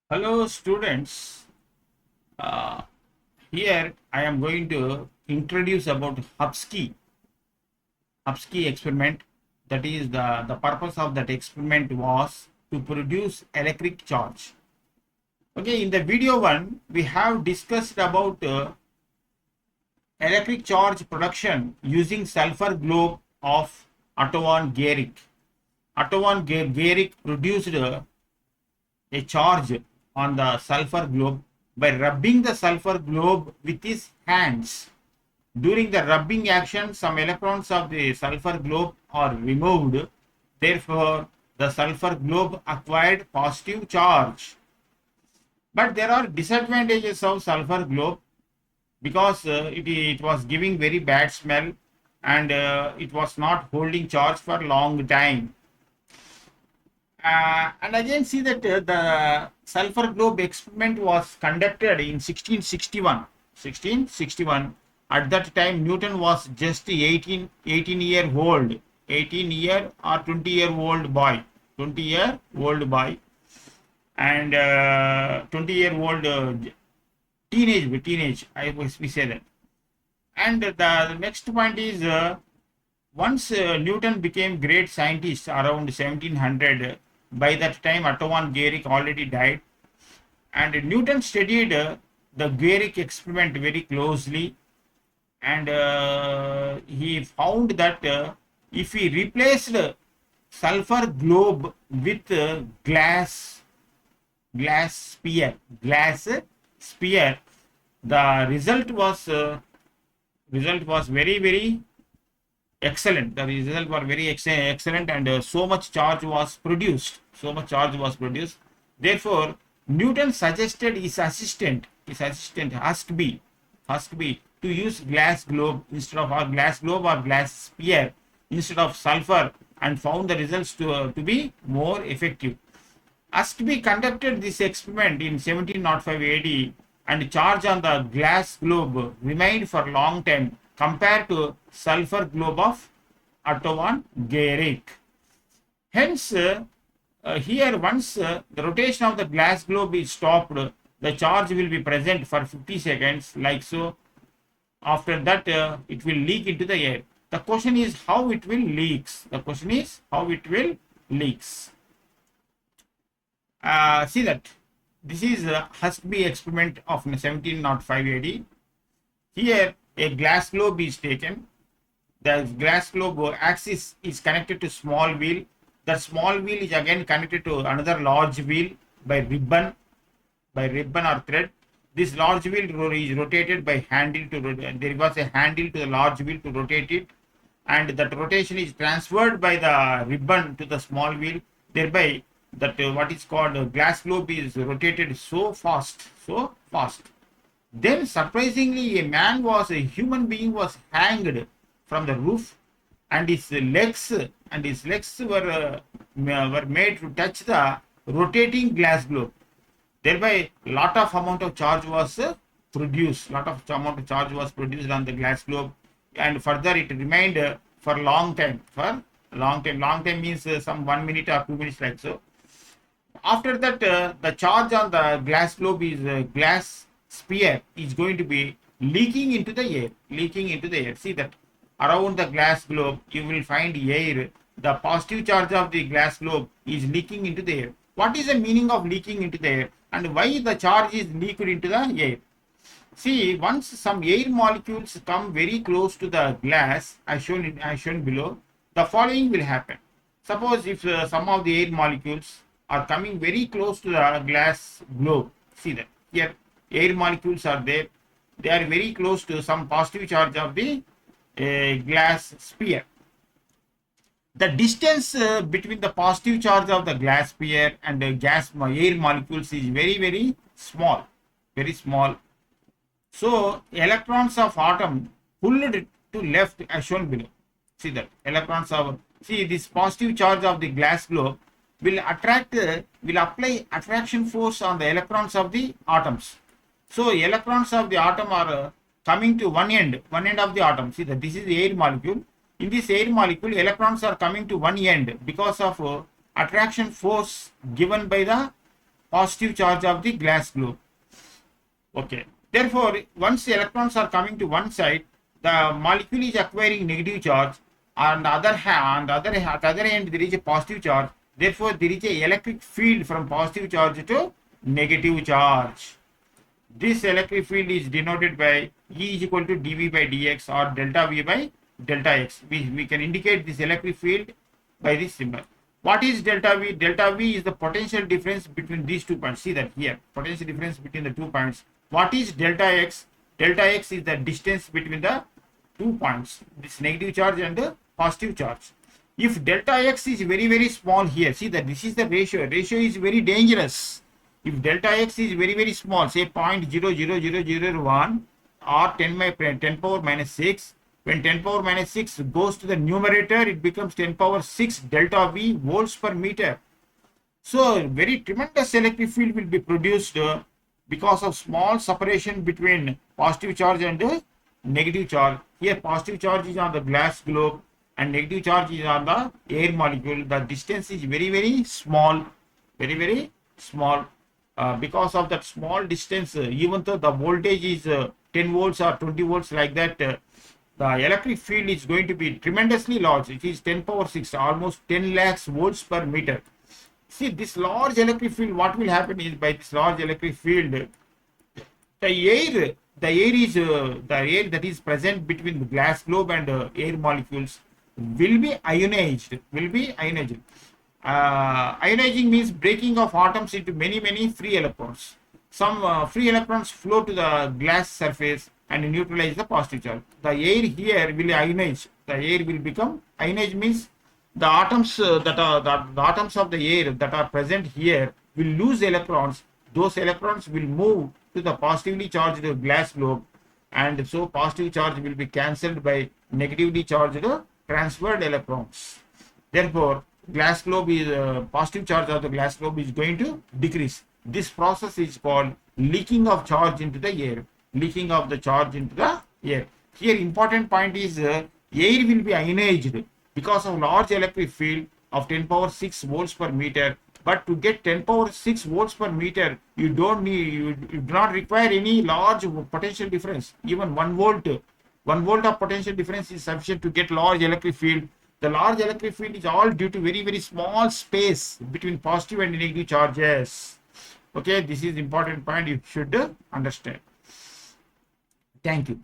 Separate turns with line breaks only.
Hello students, uh, here I am going to introduce about Haubskee experiment. That is the purpose of that experiment was to produce electric charge. Okay, in the video one we have discussed about electric charge production using sulfur globe of Otto von Guericke. Otto von Guericke produced a charge on the sulfur globe by rubbing the sulfur globe with his hands. During the rubbing action, some electrons of the sulfur globe are removed. Therefore, the sulfur globe acquired positive charge. But there are disadvantages of sulfur globe because it was giving very bad smell and it was not holding charge for long time. And again, see that the sulfur globe experiment was conducted in 1661. 1661. At that time, Newton was just 18 year old, 18-year or 20-year-old boy, 20-year-old boy, and 20-year-old teenage. We say that. And the next point is once Newton became great scientist around 1700. By that time, Otto von Guericke already died, and Newton studied the Guericke experiment very closely, and he found that if we replaced sulfur globe with glass sphere, the result was very excellent. The results were very excellent, and so much charge was produced. Therefore, Newton suggested his assistant Haubskee, to use glass globe instead of or glass sphere instead of sulfur, and found the results to be more effective. Haubskee conducted this experiment in 1705 AD, and charge on the glass globe remained for long time compared to sulfur globe of Otto von Guericke. Hence, here once the rotation of the glass globe is stopped, the charge will be present for 50 seconds like so. After that, it will leak into the air. The question is how it will leaks. See that this is Haubskee experiment of 1705 AD. Here a glass globe is taken. The glass globe axis is connected to small wheel. The small wheel is again connected to another large wheel by ribbon or thread. This large wheel is rotated by handle to rotate. There was a handle to the large wheel to rotate it, and that rotation is transferred by the ribbon to the small wheel. Thereby, that what is called glass globe is rotated so fast. Then surprisingly, a human being was hanged from the roof, and his legs were made to touch the rotating glass globe. Thereby, lot of amount of charge was produced. On the glass globe, and further it remained for long time. Long time means some 1 minute or 2 minutes like so. After that, the charge on the glass globe is glass sphere is going to be leaking into the air. See that around the glass globe you will find air. The positive charge of the glass globe is leaking into the air. What is the meaning of leaking into the air, and why the charge is leaked into the air? See, once some air molecules come very close to the glass, as shown below, the following will happen. Suppose if some of the air molecules are coming very close to the glass globe, see that here air molecules are there. They are very close to some positive charge of the glass sphere. The distance between the positive charge of the glass sphere and the air molecules is very small. So electrons of atom pulled to left as shown below. See that this positive charge of the glass globe will apply attraction force on the electrons of the atoms. So electrons of the atom are coming to one end of the atom. See that this is the air molecule. In this air molecule, electrons are coming to one end because of attraction force given by the positive charge of the glass globe. Okay. Therefore, once the electrons are coming to one side, the molecule is acquiring negative charge. On the other hand, at the other end, there is a positive charge. Therefore, there is a electric field from positive charge to negative charge. This electric field is denoted by E is equal to dV by dx or delta V by delta x. We can indicate this electric field by this symbol. What is delta V? Delta V is the potential difference between these 2 points. See that here, potential difference between the 2 points. What is delta x? Delta x is the distance between the 2 points, this negative charge and the positive charge. If delta x is very, very small here, see that this is the ratio. Ratio is very dangerous. If delta x is very, very small, say 0.00001 or 10 power minus 6, when 10 power minus 6 goes to the numerator, it becomes 10 power 6 delta V volts per meter. So, very tremendous electric field will be produced because of small separation between positive charge and negative charge. Here, positive charge is on the glass globe and negative charge is on the air molecule. The distance is very, very small, very, very small. Because of that small distance, even though the voltage is 10 volts or 20 volts like that, the electric field is going to be tremendously large. It is 10 power 6, almost 10 lakhs volts per meter. See, this large electric field, what will happen is by this large electric field, the air that is present between the glass globe and air molecules will be ionized. Ionizing means breaking of atoms into many, many free electrons. Some free electrons flow to the glass surface and neutralize the positive charge. The air here will ionize. The air will become ionized means the atoms the atoms of the air that are present here will lose electrons. Those electrons will move to the positively charged glass globe, and so positive charge will be cancelled by negatively charged transferred electrons. Therefore, glass globe is positive charge of the glass globe is going to decrease. This process is called leaking of charge into the air. Leaking of the charge into the air. Here, important point is air will be ionized because of large electric field of 10 power 6 volts per meter. But to get 10 power 6 volts per meter, you do not require any large potential difference. Even 1 volt of potential difference is sufficient to get large electric field. The large electric field is all due to very, very small space between positive and negative charges. Okay, this is important point you should understand. Thank you.